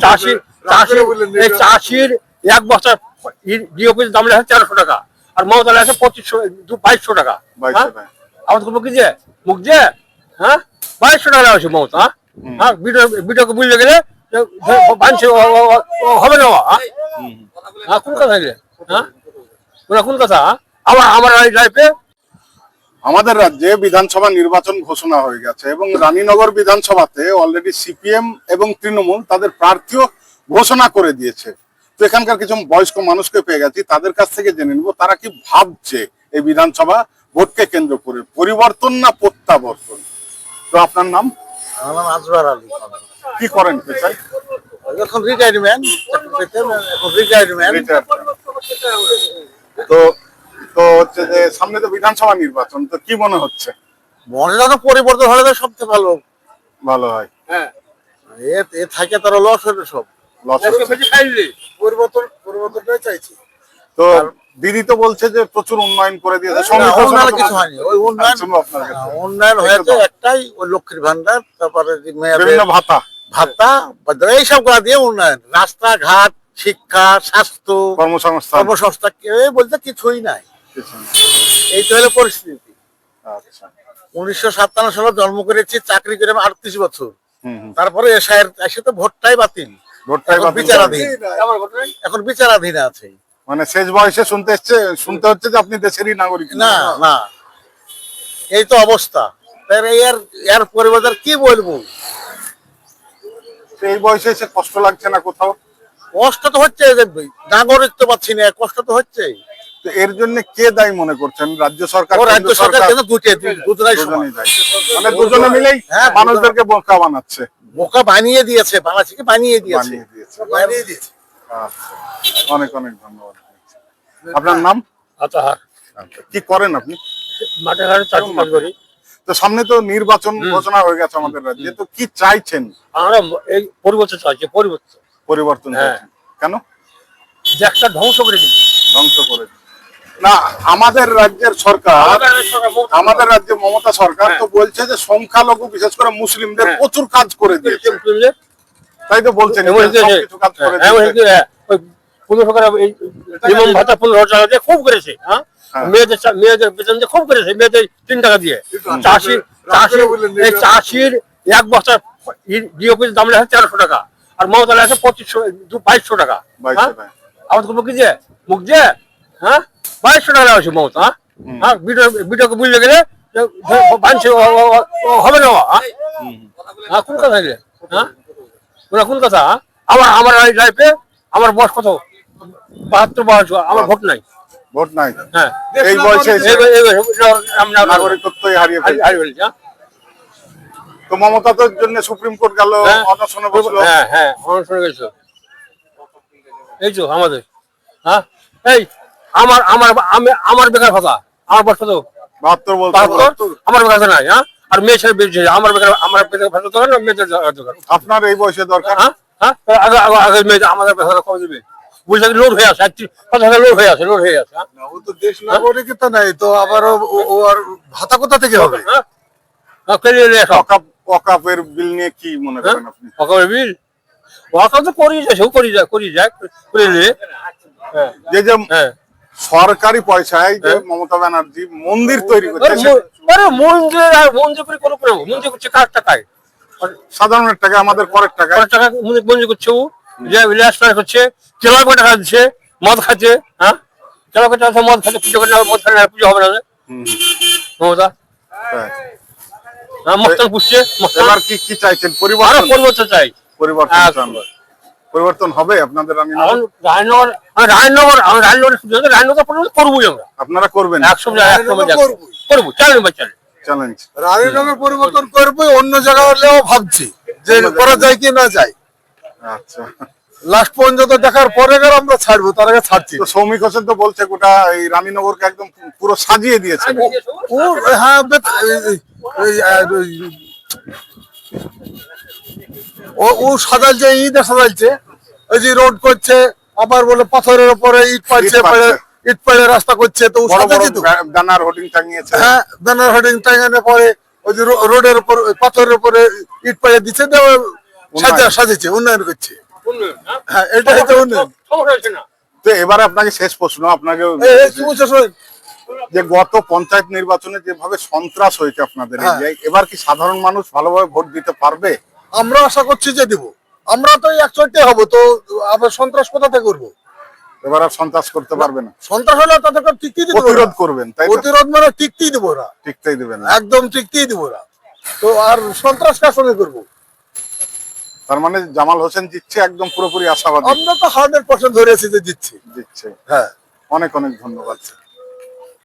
চাষি চাষি এই চাষির এক বস্তা ডিওপির দাম লেখা 1300 টাকা, আর মমতা লেখা 2200 টাকা। আমাদের কোনো কি যে মুখ যে 2200 টাকা আছে মমতা। ভিডিওকে বুঝলে গেলে হবে না। কোন কথা কোন কথা আমার লাইফে। আমাদের রাজ্যে বিধানসভা নির্বাচন ঘোষণা হয়ে গেছে এবং রানীনগর বিধানসভাতে অলরেডি সিপিএম এবং তৃণমূল তাদের প্রার্থীও ঘোষণা করে দিয়েছে। তো এখানকার কিছু বয়স্ক মানুষকে পেয়ে গেছি, তাদের কাছ থেকে জেনে নেব তারা কি ভাবছে এই বিধানসভা ভোটকে কেন্দ্র করে, পরিবর্তন না প্রত্যাবর্তন। তো আপনার নাম? আমার নাম আজওয়ার আলী। কি করেন পেশায়? এখন রিটায়ারমেন্ট। তো তো হচ্ছে যে সামনে তো বিধানসভা নির্বাচন, তো কি মনে হচ্ছে? মনে তো পরিবর্তন হলে তো সবচেয়ে ভালো ভালো হয়। হ্যাঁ, এ থাকে তারা লস হবে, সব লস পরিবর্তনটাই চাইছি। তো দিদি তো বলছে যে প্রচুর উন্নয়ন করে দিয়েছে। কিছু হয়নি, ওই উন্নয়ন হয়েছে একটাই, ওই লক্ষ্মীর ভান্ডার, তারপরে বিভিন্ন ভাতা ভাতা এইসব করা দিয়ে উন্নয়ন, রাস্তাঘাট, শিক্ষা, স্বাস্থ্য, কর্মসংস্থান বলতে কিছুই নাই। এই তো হলো পরিস্থিতি। 1957 সালে জন্ম করেছি, চাকরি করে 38 বছর। তারপরে এসে তো ভোটটাই বাতিল, বিচারাধীন। এখন বিচারাধীন আছে। মানে শেষ বয়সে শুনতে হচ্ছে যে আপনি দেশেরই নাগরিক। না না, এই তো অবস্থা। এর পরিবর্তন কি বলবো? এই বয়সে এসে কষ্ট লাগছে না কোথাও? কষ্ট তো হচ্ছে, নাগরিকত্ব পাচ্ছি না, কষ্ট তো হচ্ছে। তো এর জন্য কে দায়ী মনে করছেন? রাজ্য সরকার, রাজ্য সরকার দুজনেই মানে দুজনে মিলেই মানুষদেরকে বোকা বানাচ্ছে, বোকা বানিয়ে দিয়েছে, বাংলাদেশকে বানিয়ে দিয়েছে। অনেক অনেক ধন্যবাদ। আপনার নাম? আতাহার। কি করেন আপনি? মাঠে ঘাটে চাকরি করি। তো সামনে তো নির্বাচন ঘোষণা হয়ে গেছে আমাদের রাজ্যে, তো কি চাইছেন? আমরা এই পরিবর্তন চাইছি। পরিবর্তন কেন? দেশটা ধ্বংস করে দিন। ধ্বংস করে না, আমাদের রাজ্যের সরকার, আমাদের রাজ্যে মমতা সরকার তো বলছে যে সংখ্যালঘু বিশেষ করে মুসলিমদের প্রচুর কাজ করে দিয়েছে, তাই তো বলছেন কিছু কাজ করে দিয়েছে। খুব করেছে, মেয়েদের বেতন দিয়ে খুব করেছে, মেয়েদের 3 টাকা দিয়ে। চাষির এক বস্তা ডিওপির দাম লেখা 1300 টাকা, আর মমতা লেখা 2200 টাকা। আমাদের কোনো কি যে মুখ যে 2200 টাকা আছে মমতা। ভিডিওকে বুঝলে গেলে হবে না। কোন কথা কোন কথা আমার লাইফে আমার বয়স কত? 72 বয়স, আমার ভোট নাই। ভোট নাই? হ্যাঁ, এই বয়সে নাগরিকত্বই হারিয়ে ফেলছি। তো মমতা তো জন্য সুপ্রিম কোর্ট গেল, অনশনে বসলো। হ্যাঁ, অনশনে গেছিল। এই তো আমাদের এই আমার বেকার ভাতা, আমার বয়স কত? 72 আমার বেকার নাই। আর মেয়ে ছেলে বেশি, আমার বেকার ভাতা দরকার না, মেয়েদের দরকার। আপনার এই বয়সে দরকার। আগে মেয়েদের আমাদের বেকার কবে দেবে? বুঝলে লোড হয়ে আছে, 50,000 লোড হয়ে আছে। ও তো দেশ নাগরিকতা নাই, তো আবার ও আর ভাতা কোথা থেকে হবে? ওয়াকফের বিল নিয়ে কি মনে করেন আপনি? ওয়াকফের বিল ওয়াকফ তো করি যায় যে সরকারি পয়সায় যে মমতা ব্যানার্জি মন্দির তৈরি করছে। মন্দির করে কোনো মন্দির করছে কার টাকায়? সাধারণের টাকা, আমাদের করের টাকা মন্দির করছে। ও করছে, চেলা টাকা দিচ্ছে, মদ খাচ্ছে। চেলা টাকা মদ খাচ্ছে, পুজো করে মদ খায় না, পুজো হবে না মমতা। মস্তান পুষছে। এবার কি চাইছেন? পরিবর্তন চাই। পরিবর্তন হবে আপনাদের? রায়নগর করবোই আমরা। আপনারা করবেন? করবো, চ্যালেঞ্জ। রানীনগর পরিবর্তন করবো, অন্য জায়গায় হলেও ভাবছি যে করা যায় কি না যায়। আচ্ছা, লাস্ট পর্যন্ত দেখার পরে আমরা ছাড়বো, তার আগে ছাড়ছি। তো সৌমিক হোসেন তো বলছে গোটা এই রানীনগরকে একদম পুরো সাজিয়ে দিয়েছে। হ্যাঁ, ও সাজাইছে, ঈদে সাজাইছে, ওই যে রোড করছে, আবার বলে পাথরের উপরে ইট পাইছে, ইট পাড়ে রাস্তা করছে। তো ব্যানার হোর্ডিং টাঙিয়েছে। হ্যাঁ, ব্যানার হোর্ডিং টাঙানোর পরে ওই যে রোডের উপর পাথরের উপরে ইট পাড়ে দিচ্ছে, সাজিয়েছে, উন্নয়ন করছে। উন্নয়ন, হ্যাঁ? হ্যাঁ, এটাই তো উন্নয়ন। সমস্যা হচ্ছে না। তো এবারে আপনাকে শেষ প্রশ্ন, আপনাকে কি বলছো শোন? যে গত পঞ্চায়েত নির্বাচনে যেভাবে সন্ত্রাস হয়েছে আপনাদের হ্যাঁ। এরিয়ায়, এবার কি সাধারণ মানুষ ভালোভাবে ভোট দিতে পারবে? আমরা আশা করছি যে দিব। আমরা তো 100তে হবো, তো আবার সন্ত্রাস কোথাতে করবো? এবার আর সন্ত্রাস করতে পারবে না, সন্ত্রাস হলে তাদেরকে টিকতেই দিব। প্রতিরোধ করবেন, তাই তো? প্রতিরোধ মানে টিকতেই দিব না, টিকতেই দেবেন না। একদম টিকতেই দিব না। তো আর সন্ত্রাস কার সঙ্গে করবো? তার মানে জামাল হোসেন জিতছে, একদম পুরোপুরি আশাবাদী আমরা তো 100% ধরেছি যে দিচ্ছি। জিতছে। হ্যাঁ। অনেক অনেক ধন্যবাদ।